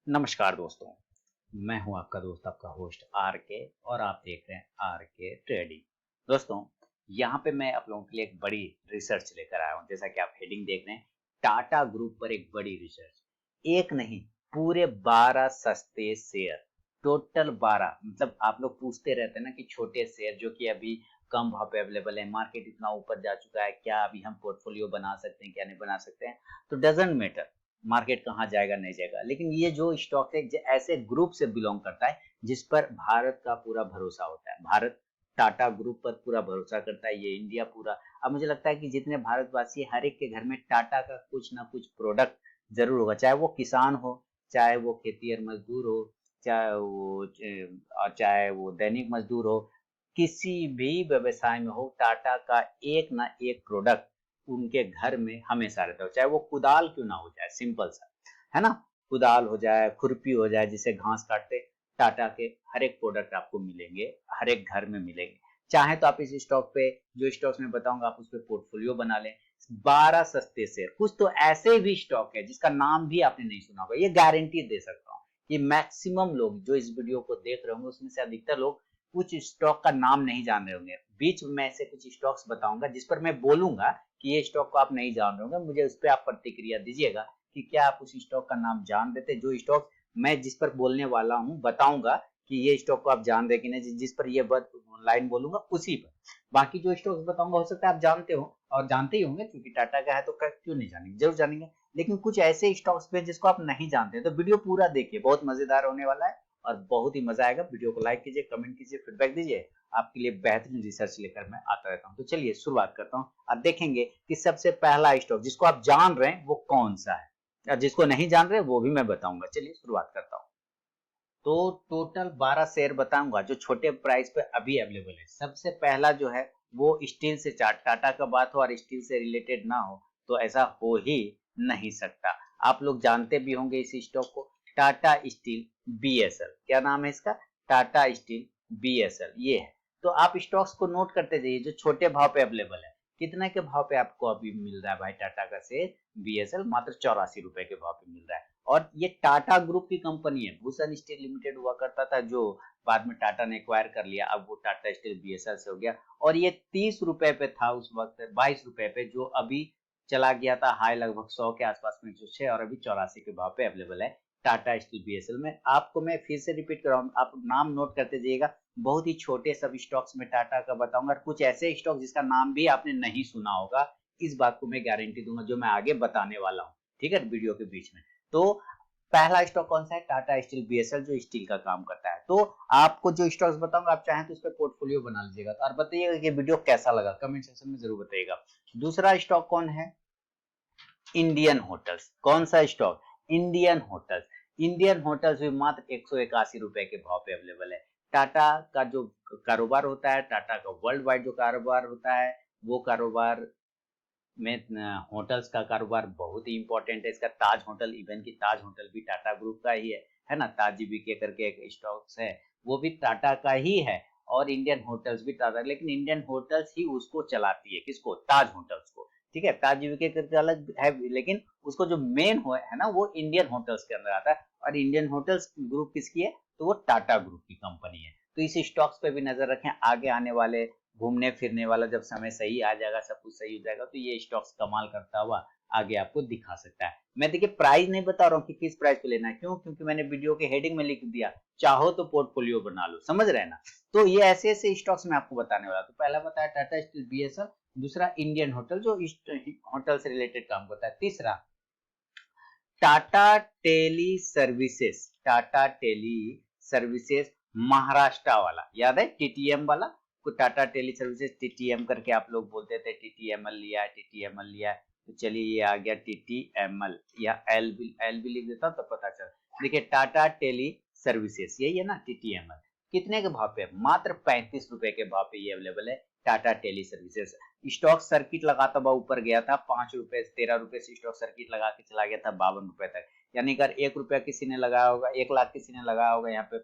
नमस्कार दोस्तों, मैं हूं आपका दोस्त आपका होस्ट आर के और आप देख रहे हैं आर के ट्रेडिंग। दोस्तों, यहाँ पे मैं आप लोगों के लिए एक बड़ी रिसर्च लेकर आया हूँ। जैसा कि आप हेडिंग देख रहे हैं, टाटा ग्रुप पर एक बड़ी रिसर्च। एक नहीं, पूरे 12 सस्ते शेयर, टोटल 12। मतलब आप लोग पूछते रहते हैं ना कि छोटे शेयर जो कि अभी कम भाव पे अवेलेबल है, मार्केट इतना ऊपर जा चुका है, क्या अभी हम पोर्टफोलियो बना सकते हैं, क्या नहीं बना सकते हैं। तो डजंट मैटर मार्केट कहाँ जाएगा नहीं जाएगा, लेकिन ये जो स्टॉक है ऐसे ग्रुप से बिलोंग करता है जिस पर भारत का पूरा भरोसा होता है। भारत टाटा ग्रुप पर पूरा भरोसा करता है, ये इंडिया पूरा। अब मुझे लगता है कि जितने भारतवासी हैं, हर एक के घर में टाटा का कुछ ना कुछ प्रोडक्ट जरूर होगा, चाहे वो किसान हो, चाहे वो खेतीहर मजदूर हो, चाहे वो दैनिक मजदूर हो, किसी भी व्यवसाय में हो, टाटा का एक ना एक प्रोडक्ट उनके घर में हमेशा रहता है। चाहे वो कुदाल क्यों ना हो जाए, सिंपल सा है ना, कुदाल हो जाए, खुरपी हो जाए, जिसे घास काटते, टाटा के हर एक प्रोडक्ट आपको मिलेंगे, हर एक घर में मिलेंगे। चाहे तो आप इस स्टॉक पे, जो स्टॉक्स में बताऊंगा, आप उस पे पोर्टफोलियो बना लें। 12 सस्ते शेयर, कुछ तो ऐसे भी स्टॉक है जिसका नाम भी आपने नहीं सुना होगा, ये गारंटी दे सकता हूँ। ये मैक्सिमम लोग जो इस वीडियो को देख रहे होंगे, उसमें से अधिकतर लोग कुछ स्टॉक का नाम नहीं जान रहे होंगे। बीच में ऐसे कुछ स्टॉक्स बताऊंगा जिस पर मैं बोलूंगा कि ये स्टॉक को आप नहीं जान रहे होंगे, मुझे उस पर आप प्रतिक्रिया दीजिएगा कि क्या आप उस स्टॉक का नाम जान रहे थे। जो स्टॉक मैं जिस पर बोलने वाला हूँ, बताऊंगा कि ये स्टॉक को आप जान रहे कि नहीं, जिस पर ये लाइन बोलूंगा उसी पर। बाकी जो स्टॉक्स बताऊंगा, हो सकता है आप जानते हो और जानते ही होंगे, क्योंकि टाटा का है तो क्यों नहीं जानेंगे, जरूर जानेंगे। लेकिन कुछ ऐसे स्टॉक्स पे जिसको आप नहीं जानते, तो वीडियो पूरा देखिए, बहुत मजेदार होने वाला है और बहुत ही मजा आएगा। वीडियो को लाइक कीजिए, कमेंट कीजिए, फीडबैक दीजिए। आपके लिए बेहतरीन रिसर्च लेकर मैं आता रहता हूँ। तो चलिए शुरुआत करता हूँ। आप देखेंगे कि सबसे पहला स्टॉक जिसको आप जान रहे हैं वो कौन सा है, और जिसको नहीं जान रहे वो भी मैं बताऊंगा। चलिए शुरुआत करता हूँ। तो टोटल 12 शेयर बताऊंगा जो छोटे प्राइस पे अभी अवेलेबल है। सबसे पहला जो है वो स्टील से चार्ट, टाटा का बात हो और स्टील से रिलेटेड ना हो तो ऐसा हो ही नहीं सकता। आप लोग जानते भी होंगे इस स्टॉक को, टाटा स्टील बीएसएल। क्या नाम है इसका? टाटा स्टील बीएसएल, ये है। तो आप स्टॉक्स को नोट करते जाइए जो छोटे भाव पे अवेलेबल है। कितने के भाव पे आपको अभी मिल रहा है भाई टाटा का शेयर बीएसएल? मात्र 84 रुपए के भाव पे मिल रहा है। और ये टाटा ग्रुप की कंपनी है, भूषण स्टील लिमिटेड हुआ करता था, जो बाद में टाटा ने एक्वायर कर लिया, अब वो टाटा स्टील बीएसएल से हो गया। और ये 30 रुपए पे था उस वक्त, 22 रुपए पे, जो अभी चला गया था हाई लगभग 100 के आसपास में, 106, और अभी 84 के भाव पे अवेलेबल है टाटा स्टील बीएसएल में। आपको मैं फिर से रिपीट कर रहा हूँ, आप नाम नोट करते जाइएगा। बहुत ही छोटे सब स्टॉक्स में टाटा का बताऊंगा, और कुछ ऐसे स्टॉक जिसका नाम भी आपने नहीं सुना होगा, इस बात को मैं गारंटी दूंगा जो मैं आगे बताने वाला हूँ, ठीक है, वीडियो के बीच में। तो पहला स्टॉक कौन सा है? टाटा स्टील बीएसएल, जो स्टील का काम करता है। तो आपको जो स्टॉक्स बताऊंगा, आप चाहें तो उस पर पोर्टफोलियो बना लीजिएगा। और बताइएगा कि वीडियो कैसा लगा, कमेंट सेक्शन में जरूर बताइएगा। दूसरा स्टॉक कौन है? Indian hotels. कौन सा stock? Indian hotels. Indian hotels भी मात्र 181 रुपए के भाव पे अवेलेबल है। टाटा का जो कारोबार होता है, टाटा का वर्ल्ड वाइड जो कारोबार होता है, वो कारोबार में होटल्स का कारोबार बहुत ही इंपॉर्टेंट है। इसका ताज होटल, इवन की ताज होटल भी टाटा ग्रुप का ही है ना। ताज जीबीके करके एक स्टॉक्स है, वो भी टाटा का ही है। और इंडियन होटल्स भी टाटा, लेकिन इंडियन होटल्स ही उसको चलाती है, किसको? ताज होटल्स को। ठीक है, ताज जीबीके करके अलग है, लेकिन उसको जो मेन है ना, वो इंडियन होटल्स के अंदर आता है। और इंडियन होटल्स ग्रुप किसकी है? तो वो टाटा ग्रुप की कंपनी है। तो इस स्टॉक्स पे भी नजर रखें, आगे आने वाले घूमने फिरने वाला जब समय सही आ जाएगा, सब कुछ सही हो जाएगा, तो ये स्टॉक्स कमाल करता हुआ आगे आपको दिखा सकता है। मैं देखिए प्राइस नहीं बता रहा हूँ कि किस प्राइस पे लेना है, क्यों? क्योंकि मैंने वीडियो के हेडिंग में लिख दिया, चाहो तो पोर्टफोलियो बना लो, समझ रहे हैं ना। तो ये ऐसे ऐसे स्टॉक्स मैं आपको बताने वाला। तो पहला बताया टाटा स्टील बीएसएल, दूसरा इंडियन होटल जो होटल से रिलेटेड काम करता है, तीसरा Tata Tele Services. Tata Tele Services Maharashtra वाला, याद है टीटीएम वाला? को टाटा टेली सर्विसेज टीटीएम करके आप लोग बोलते थे, टीटीएमएल लिया है, टीटीएमएल लिया है। तो चलिए ये आ गया टीटीएमएल, या एल भी लिख देता तो पता चल। देखिए टाटा टेली सर्विसेज यही है ना, टीटीएमएल। कितने के भाव पे? मात्र 35 रुपए के भाव पे ये अवेलेबल है Tata Tele Services. Stock circuit लगाता हुआ ऊपर गया था, 5 रुपए 13 रुपए से स्टॉक सर्किट लगा के चला गया था 52 रुपए तक। यानी अगर 1 रुपया किसी ने लगाया होगा, 1 लाख किसी ने लगाया होगा यहाँ पे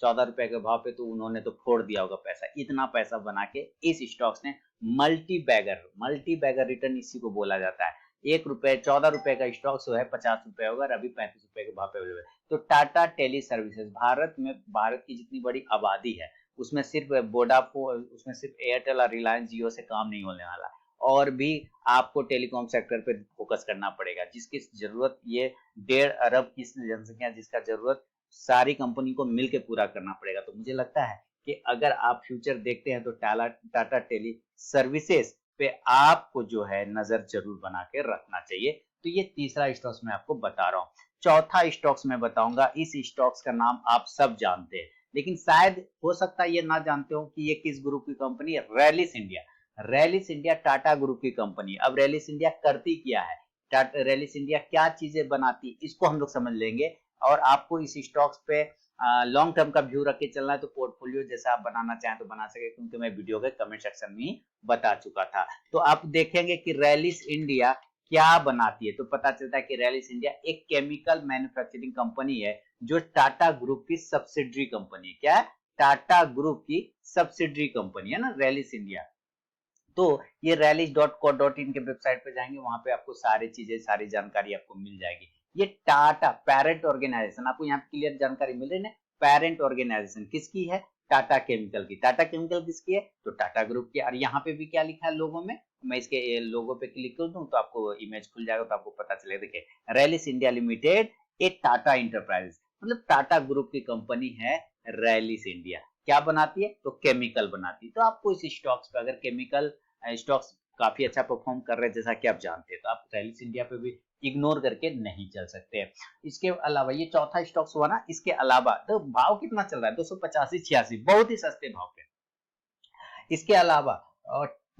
14 रुपए के भाव पे, तो उन्होंने तो फोड़ दिया होगा पैसा। इतना पैसा बना के इस स्टॉक्स ने मल्टी बैगर रिटर्न इसी को बोला जाता है। ₹1 ₹14 का स्टॉक जो है ₹50 होगा और अभी ₹35 के भाव पे अवेलेबल है। तो टाटा टेली सर्विसेज भारत की जितनी बड़ी आबादी है उसमें सिर्फ वोडाफोन, उसमें सिर्फ एयरटेल और रिलायंस जियो से काम नहीं होने वाला, और भी आपको टेलीकॉम सेक्टर पे फोकस करना पड़ेगा, जिसकी जरूरत ये 1.5 अरब की जनसंख्या, जिसका जरूरत सारी कंपनी को मिलकर पूरा करना पड़ेगा। तो मुझे लगता है कि अगर आप फ्यूचर देखते हैं तो टाटा टेली सर्विसेज पे आपको जो है नजर जरूर बना के रखना चाहिए। तो ये तीसरा स्टॉक्स मैं आपको बता रहा हूँ। चौथा स्टॉक्स मैं बताऊंगा, इस स्टॉक्स का नाम आप सब जानते हैं, लेकिन शायद हो सकता है ये ना जानते हो कि ये किस ग्रुप की कंपनी है। Rallis India. Rallis India Tata group की कंपनी। अब रैलिस इंडिया करती क्या है, टाटा रैलिस इंडिया क्या चीजें बनाती, इसको हम लोग समझ लेंगे। और आपको इस स्टॉक्स पे लॉन्ग टर्म का व्यू रख के चलना है, तो पोर्टफोलियो जैसा आप बनाना चाहें तो बना सके, क्योंकि मैं वीडियो के कमेंट सेक्शन में ही बता चुका था। तो आप देखेंगे कि रैलिस इंडिया क्या बनाती है, तो पता चलता है कि रैलिस इंडिया एक केमिकल मैन्युफैक्चरिंग कंपनी है, जो टाटा ग्रुप की सब्सिडरी कंपनी है। क्या है? टाटा ग्रुप की सब्सिडरी कंपनी है ना रैलिस इंडिया। तो ये rallies.co.in के वेबसाइट पे जाएंगे, वहां पे आपको सारी चीजें, सारी जानकारी आपको मिल जाएगी। ये टाटा पेरेंट ऑर्गेनाइजेशन, आपको यहाँ क्लियर जानकारी मिल रही है। पेरेंट ऑर्गेनाइजेशन किसकी है? टाटा केमिकल की। टाटा केमिकल किसकी है? तो टाटा ग्रुप की। और यहाँ पे भी क्या लिखा है लोगो में, मैं इसके लोगो पे क्लिक कर दूं तो आपको इमेज खुल जाएगा, तो आपको पता चलेगा। देखिए, Rallis India limited A Tata enterprises, मतलब टाटा ग्रुप की कंपनी है रैलिस इंडिया। क्या बनाती है? तो केमिकल बनाती है। तो आपको इस स्टॉक्स पे, अगर केमिकल स्टॉक्स काफी अच्छा परफॉर्म कर रहे हैं जैसा कि आप जानते हैं, तो आप रैलिस इंडिया पे भी इग्नोर करके नहीं चल सकते हैं। इसके अलावा ये चौथा स्टॉक्स हुआ ना, इसके अलावा तो भाव कितना चल रहा है? 285-86, बहुत ही सस्ते भाव पे। इसके अलावा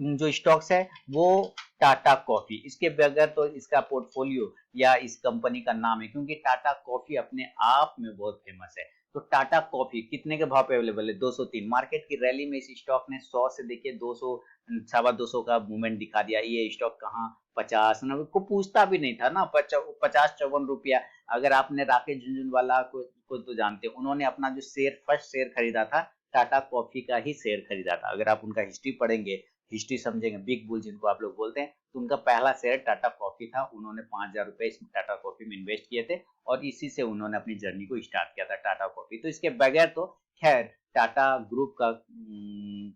जो स्टॉक्स है वो टाटा कॉफी, इसके बगैर तो इसका पोर्टफोलियो या इस कंपनी का नाम है, क्योंकि टाटा कॉफी अपने आप में बहुत फेमस है। तो टाटा कॉफी कितने के भाव पे अवेलेबल है? 203। मार्केट की रैली में इस स्टॉक ने 100 से देखिए 200, 250 का मूवमेंट दिखा दिया। ये स्टॉक कहाँ 50 ना, को पूछता भी नहीं था ना, 50-54 रुपया। अगर आपने राकेश झुनझुनवाला को तो जानते हो, उन्होंने अपना जो शेयर, फर्स्ट शेयर खरीदा था टाटा कॉफी का ही शेयर खरीदा था। अगर आप उनका हिस्ट्री पढ़ेंगे, हिस्ट्री समझेंगे, बिग बुल जिनको आप लोग बोलते हैं, तो उनका पहला शेयर टाटा कॉफी था। उन्होंने 5,000 रुपए इस टाटा कॉफी में इन्वेस्ट किए थे, और इसी से उन्होंने अपनी जर्नी को स्टार्ट किया था टाटा कॉफी। तो इसके बगैर तो खैर टाटा ग्रुप का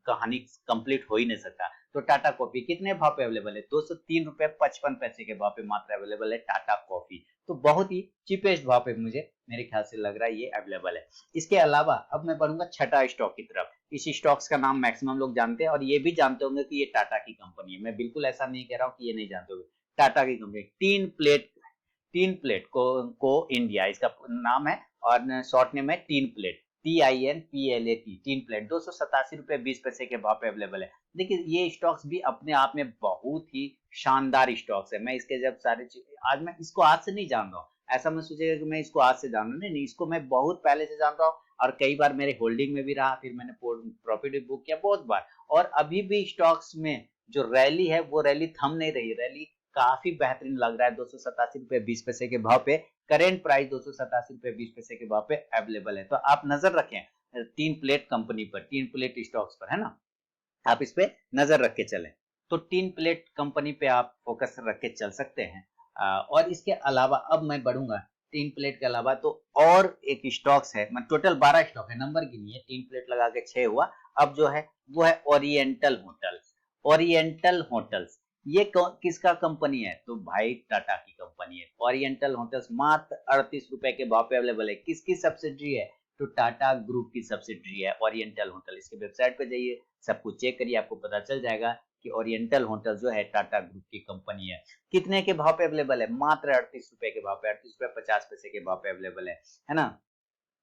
कहानी कंप्लीट हो ही नहीं सकता। तो टाटा कॉफी कितने भाव पे अवेलेबल है? 203.55 रुपए के भाव पे मात्र अवेलेबल है टाटा कॉफी। तो बहुत ही चीपेस्ट भाव पे मुझे, मेरे ख्याल से लग रहा है ये अवेलेबल है। इसके अलावा अब मैं बढ़ूंगा छठा स्टॉक की तरफ। इस स्टॉक्स का नाम मैक्सिमम लोग जानते हैं, और ये भी जानते होंगे कि ये टाटा की कंपनी है। मैं बिल्कुल ऐसा नहीं कह रहा हूँ कि ये नहीं जानते होंगे। टाटा की कंपनी टीन प्लेट को इंडिया इसका नाम है, और शॉर्ट नेम है tin plate, TINPLAT, tin plate. 287 रुपए 20 पैसे के भाव पे अवेलेबल है। देखिए, ये स्टॉक्स भी अपने आप में बहुत ही शानदार स्टॉक्स है। मैं इसके जब सारे आज मैं इसको आज से नहीं जान रहा हूँ, ऐसा मैं सोचेगा कि मैं इसको आज से जान रहा हूँ, नहीं, इसको मैं बहुत पहले से जान रहा हूँ, और कई बार मेरे होल्डिंग में भी रहा, फिर मैंने प्रॉफिट भी बुक किया बहुत बार। और अभी भी स्टॉक्स में जो रैली है वो रैली थम नहीं रही, रैली काफी बेहतरीन लग रहा है। 287 रुपए 20 पैसे के भाव पे करेंट प्राइस 287 रुपए 20 पैसे के भाव पे अवेलेबल है। तो आप नजर रखें तीन प्लेट कंपनी पर, तीन प्लेट स्टॉक्स पर, है ना, आप इस पे नजर रख के चलें। तो तीन प्लेट कंपनी पे आप फोकस रख के चल सकते हैं। और इसके अलावा अब मैं बढ़ूंगा, तीन प्लेट के अलावा तो और एक स्टॉक्स है, मतलब टोटल 12 स्टॉक है, नंबर की नहीं है, तीन प्लेट लगा के 6 हुआ। अब जो है वो है ओरिएंटल होटल्स। ओरिएंटल होटल्स ये किसका कंपनी है? तो भाई टाटा की कंपनी है। ओरिएंटल होटल्स मात्र 38 रुपए के भाव पे अवेलेबल है। किसकी सब्सिडरी है? तो टाटा ग्रुप की सब्सिडरी है ओरिएंटल होटल। इसके वेबसाइट पे जाइए, सब कुछ चेक करिए, आपको पता चल जाएगा कि ओरिएंटल होटल जो है टाटा ग्रुप की कंपनी है। कितने के भाव पे अवेलेबल है? मात्र 38 रुपए के भाव पे, 38 रुपए 50 पैसे के भाव पे अवेलेबल है ना।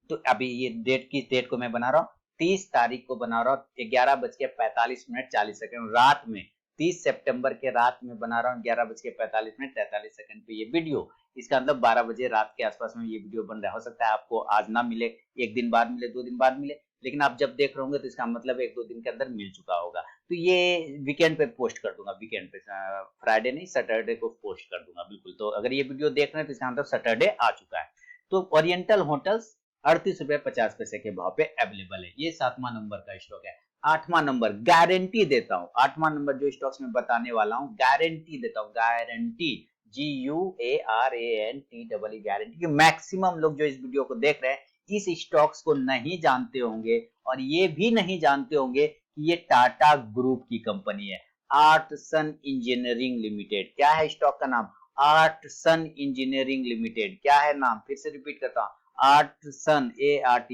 तो अभी ये डेट को मैं बना रहा हूँ, 30 तारीख को बना रहा हूँ, 11:45 रात में, 30 सितंबर के रात में बना रहा हूँ, 11:45 पे ये वीडियो। इसका मतलब 12 बजे रात के आसपास में ये वीडियो बन रहा है। हो सकता है आपको आज ना मिले, एक दिन बाद मिले, 2 दिन बाद मिले, लेकिन आप जब देख रहे होंगे तो इसका मतलब 1-2 दिन के अंदर मिल चुका होगा। तो ये वीकेंड पे पोस्ट कर दूंगा, वीकेंड पे, फ्राइडे नहीं, सैटरडे को पोस्ट कर दूंगा बिल्कुल। तो अगर ये वीडियो देख रहे हैं तो इसका मतलब सैटरडे आ चुका है। तो ओरिएंटल होटल्स 38 रुपए 50 पैसे के भाव पे अवेलेबल है। ये 7वां नंबर का स्टॉक है। 8वां नंबर, गारंटी देता हूं, 8वां नंबर जो स्टॉक्स में बताने वाला हूं, गारंटी देता हूं, गारंटी GUARANT गारंटी कि मैक्सिमम लोग जो इस वीडियो को देख रहे हैं इस स्टॉक्स को नहीं जानते होंगे और ये भी नहीं जानते होंगे कि ये टाटा ग्रुप की कंपनी है। आर्टसन इंजीनियरिंग लिमिटेड, क्या है स्टॉक का नाम? आर्टसन इंजीनियरिंग लिमिटेड। क्या है नाम? फिर से रिपीट करता हूँ, आर्टसन, ART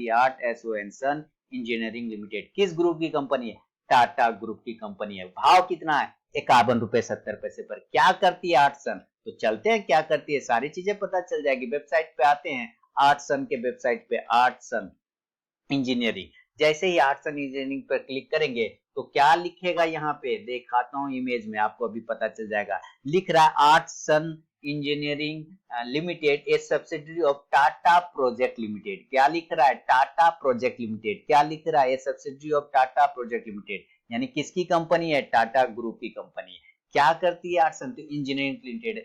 सन इंजीनियरिंग लिमिटेड। किस ग्रुप की कंपनी है? टाटा ग्रुप की कंपनी है। भाव कितना है? 51 रुपए 70 पैसे पर। क्या करती है आर्टसन? तो चलते हैं क्या करती है, सारी चीजें पता चल जाएगी। वेबसाइट पे आते हैं, आर्टसन के वेबसाइट पे, आर्टसन इंजीनियरिंग। जैसे ही आर्ट्स एंड इंजीनियरिंग पर क्लिक करेंगे तो क्या लिखेगा यहाँ पे, दिखाता हूँ इमेज में, आपको अभी पता चल जाएगा। लिख रहा है Artson engineering limited a subsidiary of Tata project limited. क्या लिख रहा है? Tata project limited. क्या लिख रहा है? A subsidiary of Tata project limited. यानी किसकी कंपनी है? टाटा ग्रुप की कंपनी है। क्या करती है आर्टसन? तो इंजीनियरिंग लिमिटेड,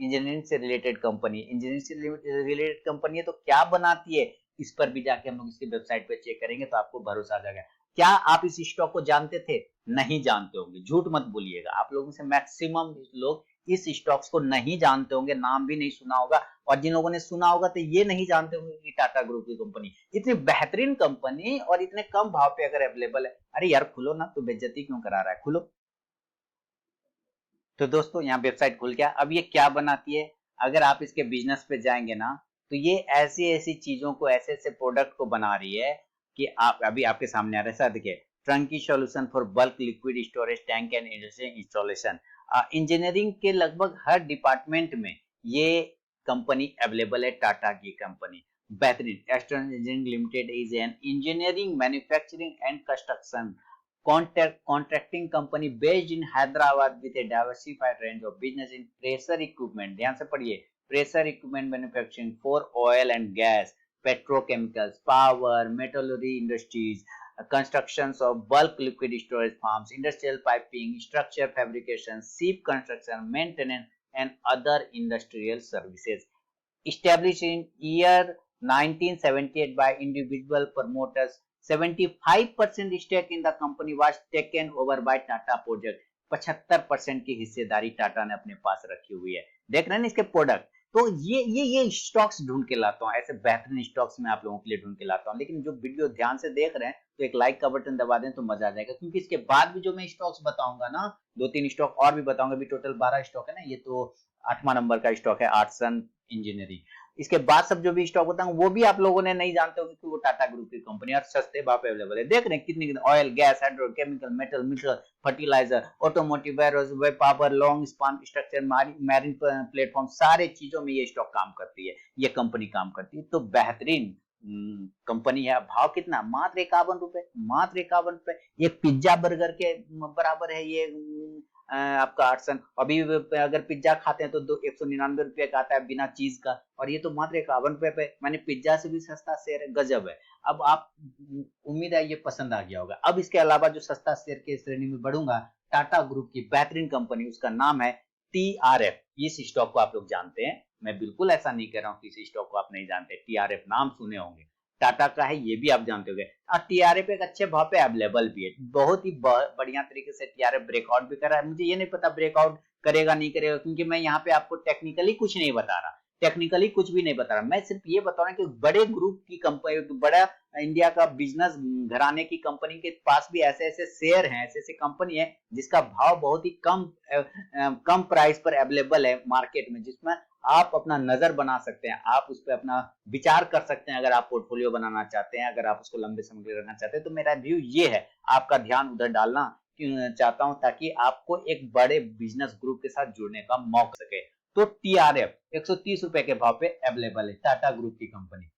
इंजीनियरिंग से रिलेटेड कंपनी, इंजीनियरिंग से रिलेटेड कंपनी है तो क्या बनाती है, इस पर भी जाके हम लोग इसकी वेबसाइट पे चेक करेंगे तो आपको भरोसा आ जाएगा। क्या आप इस स्टॉक को जानते थे? नहीं जानते होंगे, झूठ मत बोलिएगा। आप लोगों से मैक्सिमम लोग इस स्टॉक्स को नहीं जानते होंगे, नाम भी नहीं सुना होगा, और जिन लोगों ने सुना होगा तो ये नहीं जानते होंगे कि टाटा ग्रुप की कंपनी इतनी बेहतरीन कंपनी और इतने कम भाव पे अगर अवेलेबल है। अरे यार खुलो ना, तो बेइज्जती क्यों करा रहा है, खुलो। तो दोस्तों यहाँ वेबसाइट खुल गया। अब ये क्या बनाती है, अगर आप इसके बिजनेस पे जाएंगे ना तो ये ऐसी ऐसी चीजों को, ऐसे ऐसे प्रोडक्ट को बना रही है कि आप अभी आपके सामने आ रहा है। देखिए, turnkey solution for bulk liquid storage tank and industrial installation. Engineering के लगभग हर डिपार्टमेंट में ये कंपनी अवेलेबल है, टाटा की कंपनी। बेहतरीन। Artson engineering limited is an engineering manufacturing and construction contracting company based in Hyderabad with a diversified range of business in pressure equipment। ध्यान से पढ़िए, pressure equipment manufacturing for oil and gas, petrochemicals, power, metallurgy industries, constructions of bulk liquid storage farms, industrial piping, structure fabrication, ship construction, maintenance, and other industrial services। Established in year 1978 by individual promoters, 75% stake in the company was taken over by Tata Project। 75% की हिस्सेदारी टाटा ने अपने पास रखी हुई है। देख रहे हैं ना इसके प्रोडक्ट। तो ये स्टॉक्स ढूंढ के लाता हूँ, ऐसे बेहतरीन स्टॉक्स मैं आप लोगों के लिए ढूंढ के लाता हूँ। लेकिन जो वीडियो ध्यान से देख रहे हैं तो एक लाइक का बटन दबा दें तो मजा आ जाएगा, क्योंकि इसके बाद भी जो मैं स्टॉक्स बताऊंगा ना, 2-3 स्टॉक और भी बताऊंगा, अभी टोटल 12 स्टॉक है ना, ये तो 8वां नंबर का स्टॉक है, आर्टसन इंजीनियरिंग। इसके बाद सब जो भी स्टॉक बताऊंगा वो भी आप लोगों ने नहीं जानते होंगे कि वो टाटा ग्रुप की कंपनी और सस्ते भाव पे अवेलेबल है। देख रहे हैं कितनी oil, gas, hydro, chemical, metal, mineral, fertiliser, automotive, web power, long span structure, marine platform, सारे चीजों में ये स्टॉक काम करती है, ये कंपनी काम करती है। तो बेहतरीन कंपनी है। भाव कितना? मात्र 51 रुपए, मात्र 51 रुपए। ये पिज्जा बर्गर के बराबर है ये आपका आर्टसन। अभी अगर पिज्जा खाते हैं तो 199 रुपये का आता है बिना चीज का, और ये तो मात्र 51 रुपए पे, मैंने पिज्जा से भी सस्ता शेयर है, गजब है। अब आप, उम्मीद है ये पसंद आ गया होगा। अब इसके अलावा जो सस्ता शेयर के श्रेणी में बढ़ूंगा, टाटा ग्रुप की बेहतरीन कंपनी, उसका नाम है TRF। इस स्टॉक को आप लोग जानते हैं, मैं बिल्कुल ऐसा नहीं कह रहा हूँ कि इस स्टॉक को आप नहीं जानते। TRF नाम सुने होंगे, टाटा का है, ये भी आप जानते होंगे। TRF एक अच्छे भाव पे अवेलेबल भी है, बहुत ही बढ़िया तरीके से TRF ब्रेकआउट भी कर रहा है। मुझे ये नहीं पता ब्रेकआउट करेगा नहीं करेगा, क्योंकि मैं यहाँ पे आपको टेक्निकली कुछ नहीं बता रहा, टेक्निकली कुछ भी नहीं बता रहा। मैं सिर्फ ये बता रहा हूँ कि बड़े ग्रुप की कंपनी, बड़ा इंडिया का बिजनेस घराने की कंपनी के पास भी ऐसे ऐसे शेयर हैं, ऐसे ऐसे कंपनी है जिसका भाव बहुत ही कम प्राइस पर अवेलेबल है मार्केट में, जिसमें आप अपना नजर बना सकते हैं, आप उस पर अपना विचार कर सकते हैं। अगर आप पोर्टफोलियो बनाना चाहते हैं, अगर आप उसको लंबे समय के लिए रखना चाहते हैं, तो मेरा व्यू ये है, आपका ध्यान उधर डालना चाहता हूं ताकि आपको एक बड़े बिजनेस ग्रुप के साथ जुड़ने का मौका सके। तो TRF 130 रुपए के भाव पे अवेलेबल है, टाटा ग्रुप की कंपनी।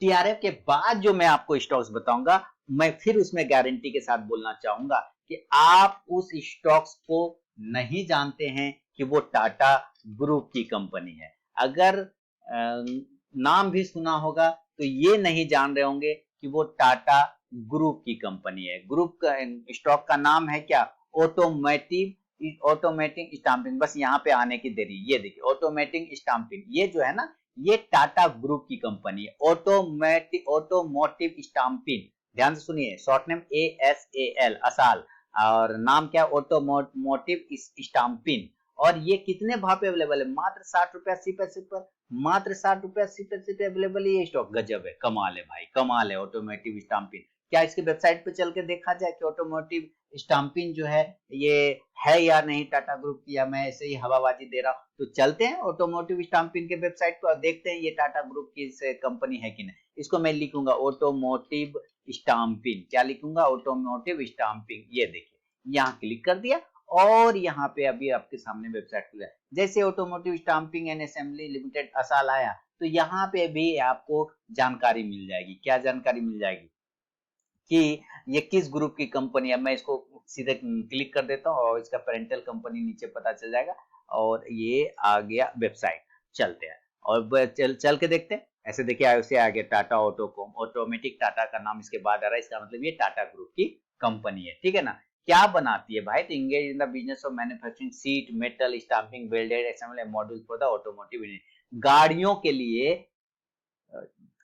TRF के बाद जो मैं आपको स्टॉक्स बताऊंगा, मैं फिर उसमें गारंटी के साथ बोलना चाहूंगा कि आप उस स्टॉक्स को नहीं जानते हैं कि वो टाटा ग्रुप की कंपनी है। अगर नाम भी सुना होगा तो ये नहीं जान रहे होंगे कि वो टाटा ग्रुप की कंपनी है। ग्रुप का स्टॉक का नाम है क्या? Automatic stamping. बस यहाँ पे आने की देरी, ये देखिए ऑटोमेटिक स्टाम्पिंग, ये जो है ना, ये टाटा ग्रुप की कंपनी है। ऑटोमोटिव स्टाम्पिंग, ध्यान से सुनिए, शॉर्ट नेम ASAL, असाल, और नाम क्या? Automotive stamping. और ये कितने भाव पे अवेलेबल है? मात्र 60 रुपए 80 पैसे पर, मात्र 60 रुपए 80 पैसे पे अवेलेबल है ये स्टॉक। गजब है, कमाल है भाई, कमाल है ऑटोमोटिव स्टाम्पिंग। क्या इसके वेबसाइट पे चल के देखा जाए कि ऑटोमोटिव स्टाम्पिंग जो है ये है या नहीं टाटा ग्रुप की, या मैं ऐसे ही हवाबाजी दे रहा हूँ? तो चलते हैं ऑटोमोटिव स्टाम्पिंग के वेबसाइट पर और देखते हैं ये टाटा ग्रुप की कंपनी है कि नहीं। इसको मैं लिखूंगा ऑटोमोटिव स्टाम्पिंग। क्या लिखूंगा? Automotive stamping. ये देखिए, यहाँ क्लिक कर दिया और यहाँ पे अभी आपके सामने वेबसाइट खुला है। जैसे automotive stamping and assembly limited असाल आया तो यहाँ पे भी आपको जानकारी मिल जाएगी। क्या जानकारी मिल जाएगी? कि ये किस ग्रुप की कंपनी है। मैं इसको सीधे क्लिक कर देता हूँ और इसका पेरेंटल कंपनी नीचे पता चल जाएगा और ये आ गया वेबसाइट। चलते हैं और चल के देखते हैं। ऐसे देखिए ऐसे आ गया टाटा ऑटोकॉम, ऑटोमेटिक टाटा का नाम इसके बाद आ रहा है, इसका मतलब ये टाटा ग्रुप की कंपनी है। ठीक है ना? क्या बनाती है भाई? तो engage in the business of manufacturing seat metal stamping welded assembly module for the automotive industry. गाड़ियों के लिए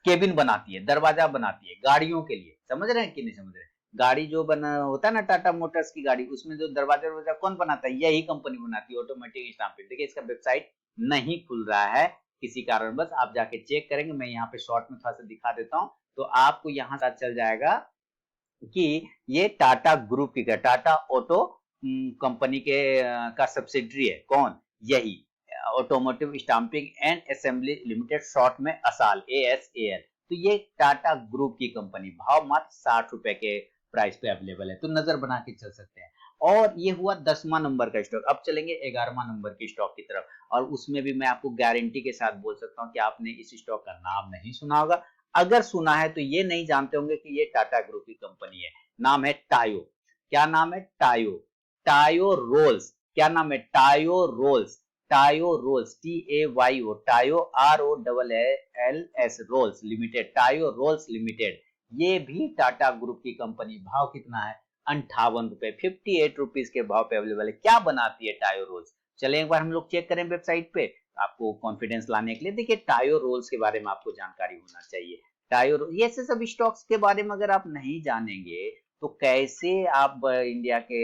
केबिन बनाती है, दरवाजा बनाती है गाड़ियों के लिए। समझ रहे हैं कि नहीं समझ रहे? गाड़ी जो बना होता है ना टाटा मोटर्स की गाड़ी, उसमें जो दरवाजा दरवाजा कौन बनाता है? यही कंपनी बनाती है ऑटोमेटिक स्टाम्पिंग। देखिए इसका वेबसाइट नहीं खुल रहा है किसी कारणवश, आप जाके चेक करेंगे। मैं यहाँ पे शॉर्ट में थोड़ा सा दिखा देता हूँ तो आपको यहाँ पता चल जाएगा कि ये टाटा ग्रुप की टाटा ऑटो कंपनी के का सब्सिडरी है। कौन? यही automotive stamping and assembly limited, short में असाल, ASAL। तो ये टाटा ग्रुप की कंपनी, भाव मात्र 60 रुपए के प्राइस पे अवेलेबल है। तो नजर बना के चल सकते हैं। और ये हुआ 10वां नंबर का स्टॉक। अब चलेंगे 11वां नंबर के स्टॉक की तरफ, और उसमें भी मैं आपको गारंटी के साथ बोल सकता हूँ कि आपने इस स्टॉक का नाम नहीं सुना होगा। अगर सुना है तो ये नहीं जानते होंगे कि ये टाटा ग्रुप की कंपनी है। नाम है टायो। क्या नाम है? टायो। टायो रोल्स। क्या नाम है? Tayo Rolls. Tayo Rolls, TAYO, Tayo ROLLS Rolls limited, Tayo Rolls limited. ये भी टाटा ग्रुप की कंपनी। भाव कितना है? 58 रुपए, 58 रुपीज के भाव पे अवेलेबल है। क्या बनाती है टायो रोल्स? चले एक बार हम लोग चेक करें वेबसाइट पे, आपको कॉन्फिडेंस लाने के लिए। देखिए टायो रोल्स के बारे में आपको जानकारी होना चाहिए। टायो ये सब स्टॉक्स के बारे में अगर आप नहीं जानेंगे तो कैसे आप इंडिया के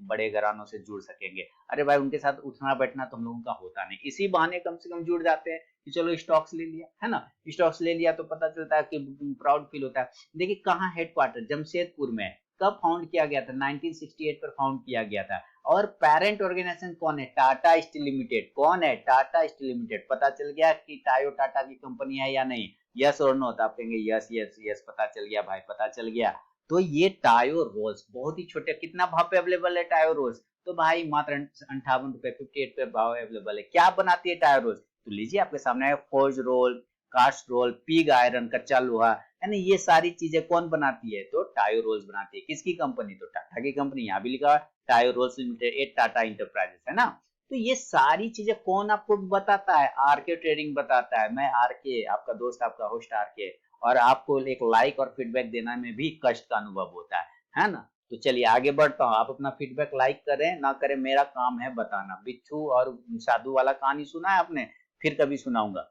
बड़े घरानों से जुड़ सकेंगे? अरे भाई उनके साथ उठना बैठना तो हम लोगों का होता नहीं, इसी बहाने कम से कम जुड़ जाते हैं कि चलो स्टॉक्स ले लिया, है ना? स्टॉक्स ले लिया तो पता चलता है कि प्राउड फील होता है। देखिए कहाँ हेडक्वार्टर? जमशेदपुर में। कब फाउंड किया गया था? 1968 पर फाउंड किया गया था। और पेरेंट ऑर्गेनाइजेशन कौन है? Tata steel limited. कौन है? Tata steel limited. पता चल गया कि टायो टाटा की कंपनी है या नहीं? यस और नो? तो आप कहेंगे यस यस यस, पता चल गया भाई, पता चल गया। तो ये टायो रोल्स बहुत ही छोटे, कितना भाव पे अवेलेबल है टायो रोल्स? तो भाई मात्र 58 रुपए, 58 पे भाव अवेलेबल है। क्या बनाती है टायो रोल्स? तो लीजिए आपके सामने है, forge roll, cast roll, pig iron, कच्चा लोहा, यानी ये सारी चीजें कौन बनाती है? तो टायो रोल्स बनाती है। किसकी कंपनी? तो टाटा की कंपनी। यहाँ भी लिखा टायो रोल्स लिमिटेड, ए टाटा इंटरप्राइजेस, है ना? तो ये सारी चीजें कौन आपको बताता है? आरके ट्रेडिंग बताता है। मैं आरके, आपका दोस्त, आपका होस्ट आरके, और आपको एक लाइक और फीडबैक देना में भी कष्ट का अनुभव होता है ना? तो चलिए आगे बढ़ता हूँ। आप अपना फीडबैक लाइक करें ना करें, मेरा काम है बताना। बिच्छू और साधु वाला कहानी सुना है आपने? फिर कभी सुनाऊंगा।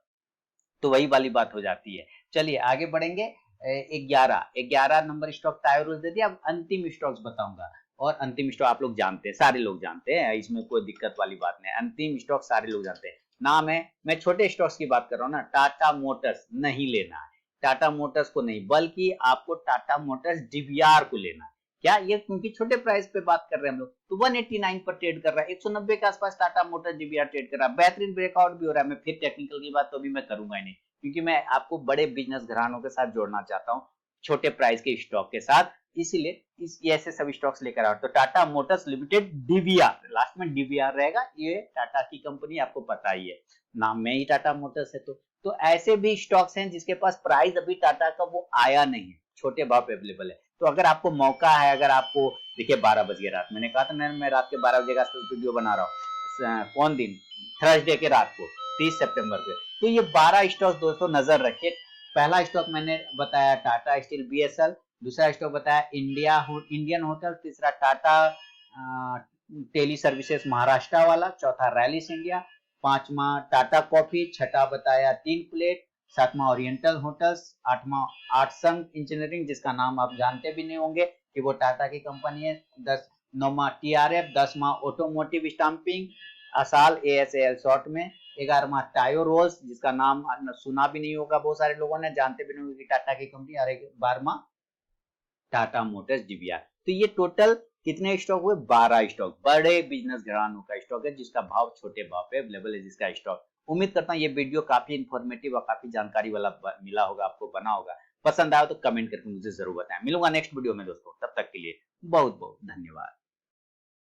तो वही वाली बात हो जाती है। चलिए आगे बढ़ेंगे। 11 नंबर स्टॉक टायो रोल्स दे दिया। अब अंतिम स्टॉक्स बताऊंगा, और अंतिम स्टॉक आप लोग जानते हैं, सारे लोग जानते हैं, इसमें कोई दिक्कत वाली बात नहीं है। अंतिम स्टॉक सारे लोग जानते हैं। नाम है, मैं छोटे स्टॉक्स की बात कर रहा हूँ ना, टाटा मोटर्स नहीं लेना है। टाटा मोटर्स को नहीं, बल्कि आपको टाटा मोटर्स डीवीआर को लेना है। क्या ये, क्योंकि छोटे प्राइस पे बात कर रहे हैं हम लोग, तो 189 पर ट्रेड कर रहा है। 190 के आसपास टाटा मोटर्स डीवीआर ट्रेड कर रहा है। बेहतरीन ब्रेकआउट भी हो रहा है। मैं फिर टेक्निकल की बात तो अभी मैं करूंगा ही नहीं, क्योंकि मैं आपको बड़े बिजनेस घरानों के साथ जोड़ना चाहता हूँ, छोटे प्राइस के स्टॉक के साथ। इसीलिए ऐसे सब स्टॉक्स लेकर आओ। तो Tata Motors limited DVR, last में डीवीआर रहेगा। ये टाटा की कंपनी, आपको पता ही है, नाम में ही टाटा मोटर्स है। तो ऐसे भी स्टॉक्स हैं जिसके पास प्राइस अभी टाटा का वो आया नहीं है, छोटे भाव पे अवेलेबल है। तो अगर आपको मौका है, अगर आपको, देखिए 12 बज गए रात, मैंने कहा था मैं रात के 12 बजे का वीडियो बना रहा हूँ। कौन दिन? थर्सडे के रात को, 30 सितंबर पे। तो ये 12 स्टॉक दोस्तों नजर रखिए। पहला स्टॉक मैंने बताया टाटा स्टील BSL, दूसरा स्टॉक बताया इंडियन होटल, तीसरा टाटा टेली सर्विसेज महाराष्ट्र वाला, चौथा रैलिस इंडिया, पांचवा टाटा कॉफी, छठा बताया 3 प्लेट, सातवां ओरिएंटल होटल्स, आठवां आर्टसन इंजीनियरिंग, जिसका नाम आप जानते भी नहीं होंगे कि वो टाटा की कंपनी है। 9वां TRF, 10वां ऑटोमोटिव स्टाम्पिंग, असाल ASAL शॉर्ट में, 11वां टायो रोल्स जिसका नाम सुना भी नहीं होगा, बहुत सारे लोगों ने जानते भी नहीं होंगे टाटा की कंपनी, और 12वां टाटा मोटर्स DBR। तो ये टोटल कितने स्टॉक हुए? 12 स्टॉक, बड़े बिजनेस घरानों का स्टॉक है जिसका भाव छोटे भाव पे अवेलेबल है, जिसका स्टॉक। उम्मीद करता हूँ ये वीडियो काफी इंफॉर्मेटिव और काफी जानकारी वाला मिला होगा आपको, बना होगा। पसंद आया तो कमेंट करके मुझे जरूर बताएं। मिलूंगा नेक्स्ट वीडियो में दोस्तों, तब तक के लिए बहुत बहुत धन्यवाद।